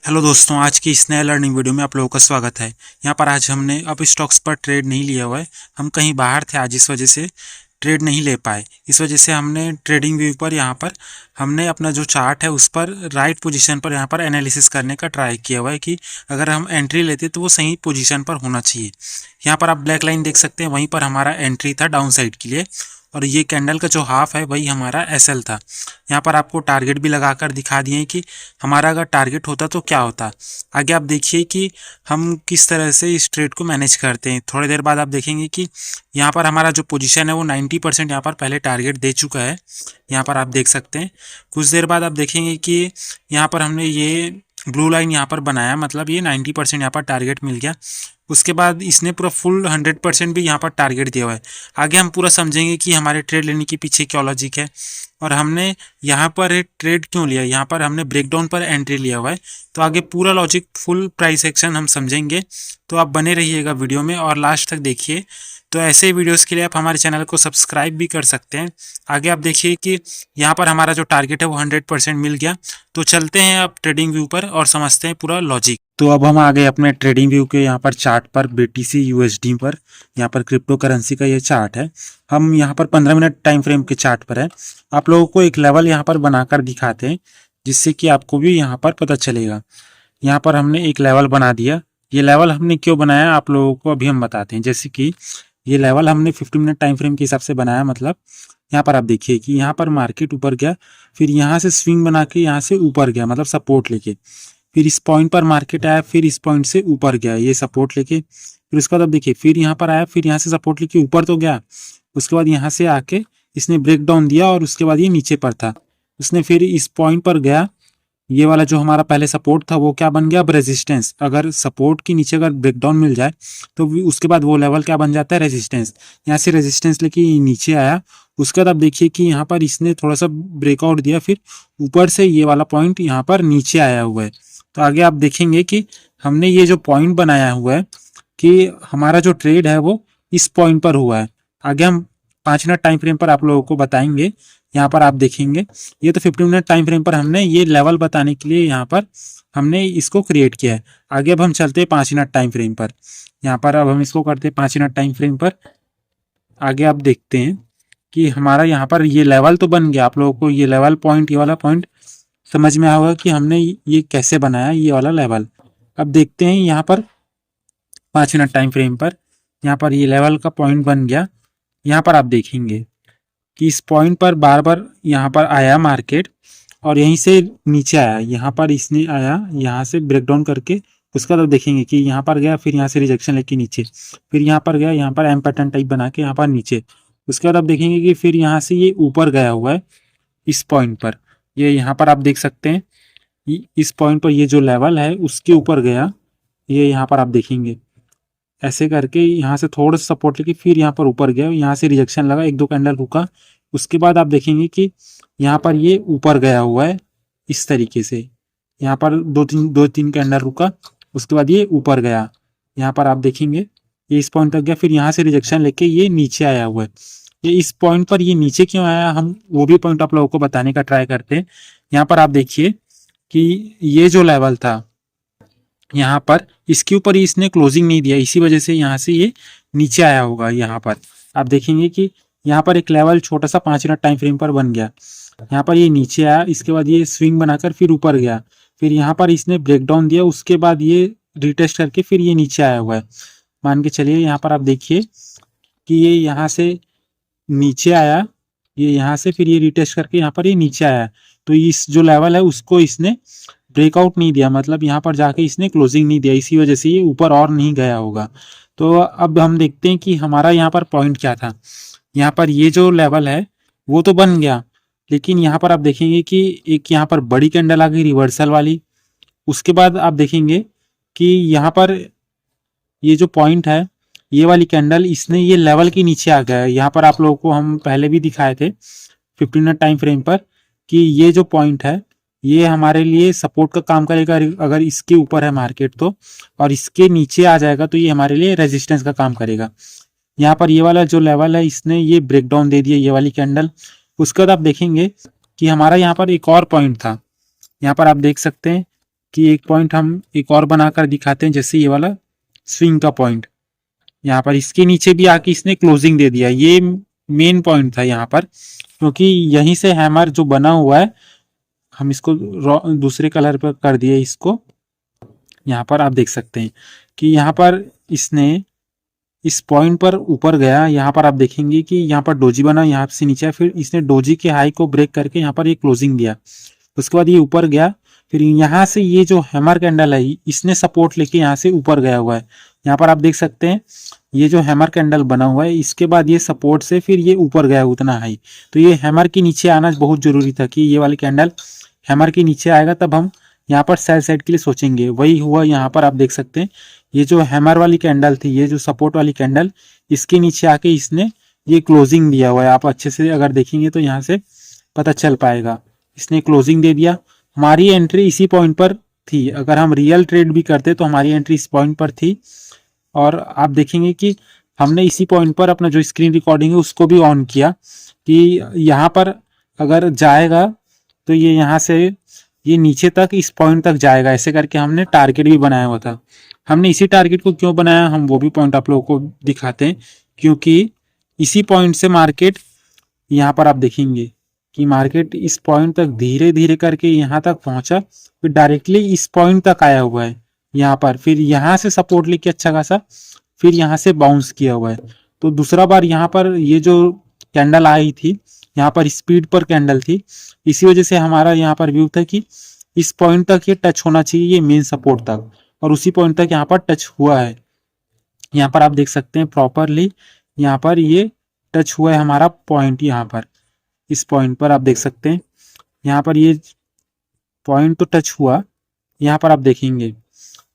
Hello दोस्तों, आज की इस नए लर्निंग वीडियो में आप लोगों का स्वागत है। यहाँ पर आज हमने अब स्टॉक्स पर ट्रेड नहीं लिया हुआ है। हम कहीं बाहर थे आज, इस वजह से ट्रेड नहीं ले पाए। इस वजह से हमने ट्रेडिंग व्यू पर यहाँ पर हमने अपना जो चार्ट है उस पर राइट पोजीशन पर यहाँ पर एनालिसिस करने का ट्राई किया हुआ है कि अगर हम एंट्री लेते तो वो सही पोजीशन पर होना चाहिए। यहाँ पर आप ब्लैक लाइन देख सकते हैं, वहीं पर हमारा एंट्री था डाउन साइड के लिए, और ये कैंडल का जो हाफ है वही हमारा एसएल था। यहाँ पर आपको टारगेट भी लगाकर दिखा दिए कि हमारा अगर टारगेट होता तो क्या होता। आगे आप देखिए कि हम किस तरह से इस ट्रेड को मैनेज करते हैं। थोड़ी देर बाद आप देखेंगे कि यहाँ पर हमारा जो पोजीशन है वो 90% यहाँ पर पहले टारगेट दे चुका है। यहाँ पर आप देख सकते हैं। कुछ देर बाद आप देखेंगे कि यहाँ पर हमने ये ब्लू लाइन यहाँ पर बनाया, मतलब ये 90% यहाँ पर टारगेट मिल गया। उसके बाद इसने पूरा फुल 100% भी यहाँ पर टारगेट दिया हुआ है। आगे हम पूरा समझेंगे कि हमारे ट्रेड लेने के पीछे क्या लॉजिक है और हमने यहाँ पर ट्रेड क्यों लिया। यहाँ पर हमने ब्रेकडाउन पर एंट्री लिया हुआ है, तो आगे पूरा लॉजिक फुल प्राइस एक्शन हम समझेंगे। तो आप बने रहिएगा वीडियो में और लास्ट तक देखिए। तो ऐसे वीडियोस के लिए आप हमारे चैनल को सब्सक्राइब भी कर सकते हैं। आगे आप देखिए कि यहाँ पर हमारा जो टारगेट है वो 100% मिल गया। तो चलते हैं अब ट्रेडिंग व्यू पर और समझते हैं पूरा लॉजिक। तो अब हम आ गए अपने ट्रेडिंग व्यू के यहाँ पर चार्ट पर, BTC USD पर। यहाँ पर क्रिप्टो करेंसी का ये चार्ट है। हम यहाँ पर 15 मिनट टाइम फ्रेम के चार्ट पर है। आप लोगों को एक लेवल यहाँ पर बनाकर दिखाते हैं जिससे कि आपको भी यहाँ पर पता चलेगा। यहाँ पर हमने एक लेवल बना दिया। ये लेवल हमने क्यों बनाया आप लोगों को अभी हम बताते हैं। जैसे कि ये लेवल हमने 50 मिनट टाइम फ्रेम के हिसाब से बनाया, मतलब यहाँ पर आप देखिए कि यहाँ पर मार्केट ऊपर गया, फिर यहाँ से स्विंग बना के यहाँ से ऊपर गया, मतलब सपोर्ट लेके, फिर इस पॉइंट पर मार्केट आया, फिर इस पॉइंट से ऊपर गया ये सपोर्ट लेके, फिर उसके बाद आप देखिए फिर यहाँ पर आया, फिर यहाँ से सपोर्ट लेके ऊपर तो गया, उसके बाद यहाँ से आके इसने ब्रेक डाउन दिया और उसके बाद ये नीचे पर था। उसने फिर इस पॉइंट पर गया, ये वाला जो हमारा पहले सपोर्ट था वो क्या बन गया, अब रेजिस्टेंस। अगर सपोर्ट के नीचे अगर ब्रेकडाउन मिल जाए तो उसके बाद वो लेवल क्या बन जाता है, रेजिस्टेंस। यहाँ से रेजिस्टेंस लेके नीचे आया। उसके बाद आप देखिए कि यहाँ पर इसने थोड़ा सा ब्रेकआउट दिया, फिर ऊपर से ये वाला पॉइंट यहाँ पर नीचे आया हुआ है। तो आगे आप देखेंगे कि हमने ये जो पॉइंट बनाया हुआ है कि हमारा जो ट्रेड है वो इस पॉइंट पर हुआ है। आगे हम 5 मिनट टाइम फ्रेम पर आप लोगों को बताएंगे। यहाँ पर आप देखेंगे ये तो 50 मिनट टाइम फ्रेम पर हमने ये लेवल बताने के लिए यहाँ पर हमने इसको क्रिएट किया है। आगे अब हम चलते हैं 5 मिनट टाइम फ्रेम पर। यहाँ पर अब हम इसको करते हैं 5 मिनट टाइम फ्रेम पर। आगे आप देखते हैं कि हमारा यहाँ पर ये लेवल तो बन गया। आप लोगों को ये लेवल पॉइंट, ये वाला पॉइंट समझ में आया होगा कि हमने ये कैसे बनाया ये वाला लेवल। अब देखते हैं यहाँ पर 5 मिनट टाइम फ्रेम पर, यहाँ पर ये लेवल का पॉइंट बन गया। यहाँ पर आप देखेंगे कि इस पॉइंट पर बार बार यहाँ पर आया मार्केट और यहीं से नीचे आया। यहाँ पर इसने आया, यहाँ से ब्रेकडाउन करके उसका तो देखेंगे कि यहाँ पर गया, फिर यहाँ से रिजेक्शन लेके नीचे, फिर यहाँ पर गया, यहाँ पर एम पैटर्न टाइप बना के यहाँ पर नीचे। उसके बाद आप देखेंगे कि फिर यहाँ से ये ऊपर गया हुआ है इस पॉइंट पर। ये यहाँ पर आप देख सकते हैं इस पॉइंट पर ये जो लेवल है उसके ऊपर गया। ये यहाँ पर आप देखेंगे ऐसे करके यहाँ से थोड़ा सा सपोर्ट लेके फिर यहाँ पर ऊपर गया, यहाँ से रिजेक्शन लगा, 1-2 कैंडल रुका। उसके बाद आप देखेंगे कि यहाँ पर ये ऊपर गया हुआ है इस तरीके से। यहाँ पर 2-3 कैंडल रुका, उसके बाद ये ऊपर गया। यहाँ पर आप देखेंगे ये इस पॉइंट तक गया, फिर यहाँ से रिजेक्शन लेके ये नीचे आया हुआ है। ये इस पॉइंट पर ये नीचे क्यों आया, हम वो भी पॉइंट आप लोगों को बताने का ट्राई करते हैं। यहाँ पर आप देखिए कि ये जो लेवल था यहाँ पर, इसके ऊपर इसने क्लोजिंग नहीं दिया, इसी वजह से यहाँ से ये नीचे आया होगा। यहाँ पर आप देखेंगे कि यहाँ पर एक लेवल छोटा सा 5 मिनट टाइम फ्रेम पर बन गया। यहाँ पर ये नीचे आया, इसके बाद ये स्विंग बनाकर फिर ऊपर गया, फिर यहाँ पर इसने ब्रेकडाउन दिया, उसके बाद ये रिटेस्ट करके फिर ये नीचे आया हुआ है। मान के चलिए यहाँ पर आप देखिए कि ये यहाँ से नीचे आया, ये यहाँ से फिर ये रिटेस्ट करके यहाँ पर ये नीचे आया। तो इस जो लेवल है उसको इसने ब्रेकआउट नहीं दिया, मतलब यहाँ पर जाके इसने क्लोजिंग नहीं दिया, इसी वजह से ये ऊपर और नहीं गया होगा। तो अब हम देखते हैं कि हमारा यहाँ पर पॉइंट क्या था। यहाँ पर ये जो लेवल है वो तो बन गया, लेकिन यहाँ पर आप देखेंगे कि एक यहाँ पर बड़ी कैंडल आ गई रिवर्सल वाली। उसके बाद आप देखेंगे कि यहाँ पर ये जो पॉइंट है, ये वाली कैंडल, इसने ये लेवल के नीचे आ गया है। यहाँ पर आप लोगों को हम पहले भी दिखाए थे 15 मिनट टाइम फ्रेम पर कि ये जो पॉइंट है ये हमारे लिए सपोर्ट का काम करेगा अगर इसके ऊपर है मार्केट तो, और इसके नीचे आ जाएगा तो ये हमारे लिए रेजिस्टेंस का काम करेगा। यहाँ पर ये वाला जो लेवल है इसने ये ब्रेकडाउन दे दिया, ये वाली कैंडल। उसके बाद आप देखेंगे कि हमारा यहाँ पर एक और पॉइंट था। यहाँ पर आप देख सकते हैं कि एक पॉइंट हम एक और बनाकर दिखाते हैं, जैसे ये वाला स्विंग का पॉइंट। यहाँ पर इसके नीचे भी आके इसने क्लोजिंग दे दिया। ये मेन पॉइंट था यहाँ पर, क्योंकि यहीं से हैमर जो बना हुआ है, हम इसको दूसरे कलर पर कर दिए इसको। यहाँ पर आप देख सकते हैं कि यहाँ पर इसने इस पॉइंट पर ऊपर गया। यहाँ पर आप देखेंगे कि यहाँ पर डोजी बना, यहाँ से नीचे, फिर इसने डोजी के हाई को ब्रेक करके यहाँ पर ये क्लोजिंग दिया। उसके बाद ये ऊपर गया, फिर यहाँ से ये जो हैमर कैंडल है इसने सपोर्ट लेके यहाँ से ऊपर गया हुआ है। यहाँ पर आप देख सकते हैं ये जो हैमर कैंडल बना हुआ है, इसके बाद ये सपोर्ट से फिर ये ऊपर गया उतना हाई। तो ये हैमर के नीचे आना बहुत जरूरी था कि ये वाली कैंडल हैमर के नीचे आएगा, तब हम यहाँ पर सेल साइड के लिए सोचेंगे। वही हुआ यहाँ पर आप देख सकते हैं। ये जो हैमर वाली कैंडल थी, ये जो सपोर्ट वाली कैंडल, इसके नीचे आके इसने ये क्लोजिंग दिया हुआ है। आप अच्छे से अगर देखेंगे तो यहाँ से पता चल पाएगा, इसने क्लोजिंग दे दिया। हमारी एंट्री इसी पॉइंट पर थी। अगर हम रियल ट्रेड भी करते तो हमारी एंट्री इस पॉइंट पर थी। और आप देखेंगे कि हमने इसी पॉइंट पर अपना जो स्क्रीन रिकॉर्डिंग है उसको भी ऑन किया कि यहाँ पर अगर जाएगा तो ये यहाँ से ये नीचे तक इस पॉइंट तक जाएगा। ऐसे करके हमने टारगेट भी बनाया हुआ था। हमने इसी टारगेट को क्यों बनाया, हम वो भी पॉइंट आप लोगों को दिखाते हैं। क्योंकि इसी पॉइंट से मार्केट, यहाँ पर आप देखेंगे कि मार्केट इस पॉइंट तक धीरे धीरे करके यहाँ तक पहुंचा, फिर डायरेक्टली इस पॉइंट तक आया हुआ है यहाँ पर। फिर यहाँ से सपोर्ट लेके अच्छा खासा फिर यहाँ से बाउंस किया हुआ है। तो दूसरा बार यहाँ पर ये जो कैंडल आई थी, यहाँ पर स्पीड पर कैंडल थी, इसी वजह से हमारा यहाँ पर व्यू था कि इस पॉइंट तक ये टच होना चाहिए, ये मेन सपोर्ट तक, और उसी पॉइंट तक यहाँ पर टच हुआ है। यहाँ पर आप देख सकते हैं प्रॉपरली यहाँ पर ये टच हुआ है हमारा पॉइंट। यहाँ पर इस पॉइंट पर आप देख सकते हैं यहाँ पर ये पॉइंट तो टच हुआ। यहाँ पर आप देखेंगे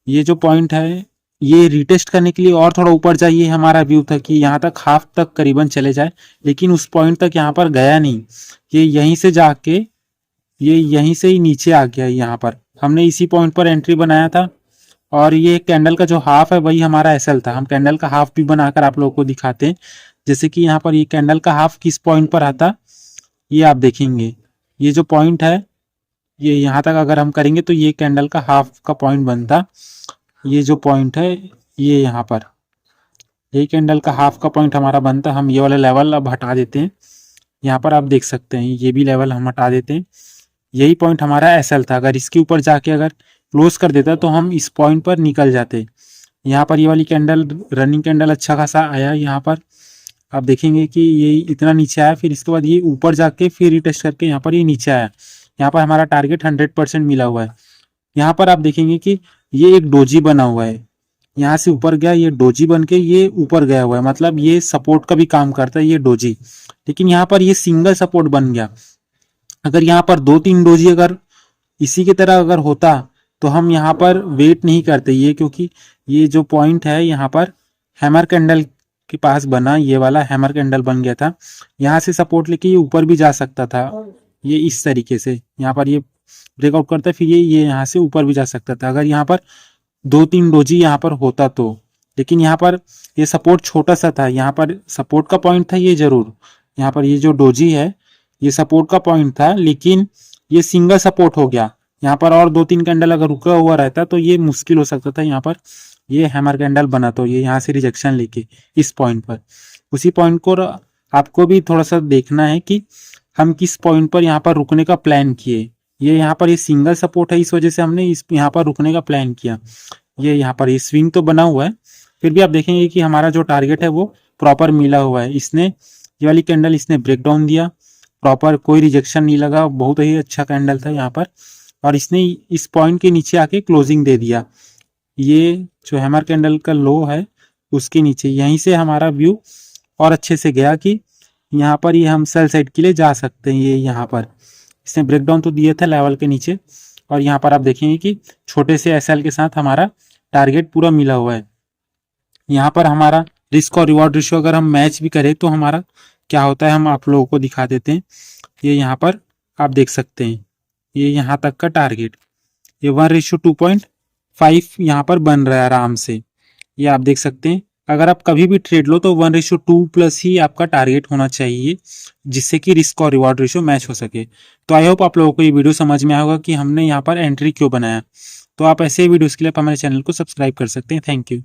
ये जो पॉइंट है ये रिटेस्ट करने के लिए और थोड़ा ऊपर जाइए, हमारा व्यू था कि यहाँ तक हाफ तक करीबन चले जाए, लेकिन उस पॉइंट तक यहाँ पर गया नहीं। ये यहीं से जाके ये यहीं से ही नीचे आ गया। यहाँ पर हमने इसी पॉइंट पर एंट्री बनाया था, और ये कैंडल का जो हाफ है वही हमारा एसएल था। हम कैंडल का हाफ भी बनाकर आप लोगों को दिखाते हैं। जैसे कि यहाँ पर ये कैंडल का हाफ किस पॉइंट पर आता, ये आप देखेंगे। ये जो पॉइंट है ये यहाँ तक अगर हम करेंगे तो ये कैंडल का हाफ का पॉइंट बनता। ये जो पॉइंट है ये यहाँ पर, ये कैंडल का हाफ का पॉइंट हमारा बनता। हम ये वाला लेवल अब हटा देते हैं। यहाँ पर आप देख सकते हैं ये भी लेवल हम हटा देते हैं। यही पॉइंट हमारा एसएल था। अगर इसके ऊपर जाके अगर क्लोज कर देता तो हम इस पॉइंट पर निकल जाते। यहाँ पर ये वाली कैंडल रनिंग कैंडल अच्छा खासा आया। यहाँ पर आप देखेंगे कि ये इतना नीचे आया, फिर इसके बाद ये ऊपर जाके फिर रिटेस्ट करके यहाँ पर ये नीचे आया। यहाँ पर हमारा टारगेट 100% मिला हुआ है। यहाँ पर आप देखेंगे कि ये एक डोजी बना हुआ है, यहाँ से ऊपर गया, ये डोजी बन के ये ऊपर गया हुआ है, मतलब ये सपोर्ट का भी काम करता है ये डोजी। लेकिन यहाँ पर ये सिंगल सपोर्ट बन गया। अगर यहाँ पर 2-3 डोजी अगर इसी की तरह अगर होता तो हम यहाँ पर वेट नहीं करते ये, क्योंकि ये जो पॉइंट है यहाँ पर हैमर कैंडल के पास बना, ये वाला हैमर कैंडल बन गया था। यहाँ से सपोर्ट लेके ये ऊपर भी जा सकता था, ये इस तरीके से यहाँ पर ये ब्रेकआउट करता है, फिर ये यहाँ से ऊपर भी जा सकता था अगर यहाँ पर 2-3 डोजी यहाँ पर होता तो। लेकिन यहाँ पर ये सपोर्ट छोटा सा था, यहाँ पर सपोर्ट का पॉइंट था ये जरूर। यहाँ पर ये जो डोजी है ये सपोर्ट का पॉइंट था, लेकिन ये सिंगल सपोर्ट हो गया। यहाँ पर और 2-3 कैंडल अगर रुका हुआ रहता तो ये मुश्किल हो सकता था। यहाँ पर ये हैमर कैंडल बना तो ये यहाँ से रिजेक्शन लेके इस पॉइंट पर, उसी पॉइंट को आपको भी थोड़ा सा देखना है कि हम किस पॉइंट पर यहाँ पर रुकने का प्लान किए। ये यहाँ पर ये सिंगल सपोर्ट है, इस वजह से हमने इस यहाँ पर रुकने का प्लान किया। ये यहाँ पर ये स्विंग तो बना हुआ है, फिर भी आप देखेंगे कि हमारा जो टारगेट है वो प्रॉपर मिला हुआ है। इसने ये वाली कैंडल इसने ब्रेक डाउन दिया प्रॉपर, कोई रिजेक्शन नहीं लगा, बहुत ही अच्छा कैंडल था यहाँ पर। और इसने इस पॉइंट के नीचे आके क्लोजिंग दे दिया। ये जो हैमर कैंडल का लो है उसके नीचे, यहीं से हमारा व्यू और अच्छे से गया कि यहाँ पर ये हम सेल साइड के लिए जा सकते हैं। ये यहाँ पर इसने ब्रेकडाउन तो दिया था लेवल के नीचे, और यहाँ पर आप देखेंगे कि छोटे से एसएल के साथ हमारा टारगेट पूरा मिला हुआ है। यहाँ पर हमारा रिस्क और रिवॉर्ड रेशियो अगर हम मैच भी करें तो हमारा क्या होता है हम आप लोगों को दिखा देते हैं। ये यहाँ पर आप देख सकते हैं ये यहाँ तक का टारगेट, ये 1:2.5 यहाँ पर बन रहा है आराम से। ये आप देख सकते हैं अगर आप कभी भी ट्रेड लो तो 1:2+ ही आपका टारगेट होना चाहिए, जिससे कि रिस्क और रिवॉर्ड रेशियो मैच हो सके। तो आई होप आप लोगों को ये वीडियो समझ में आएगा कि हमने यहाँ पर एंट्री क्यों बनाया। तो आप ऐसे ही वीडियोज़ के लिए आप हमारे चैनल को सब्सक्राइब कर सकते हैं। Thank you.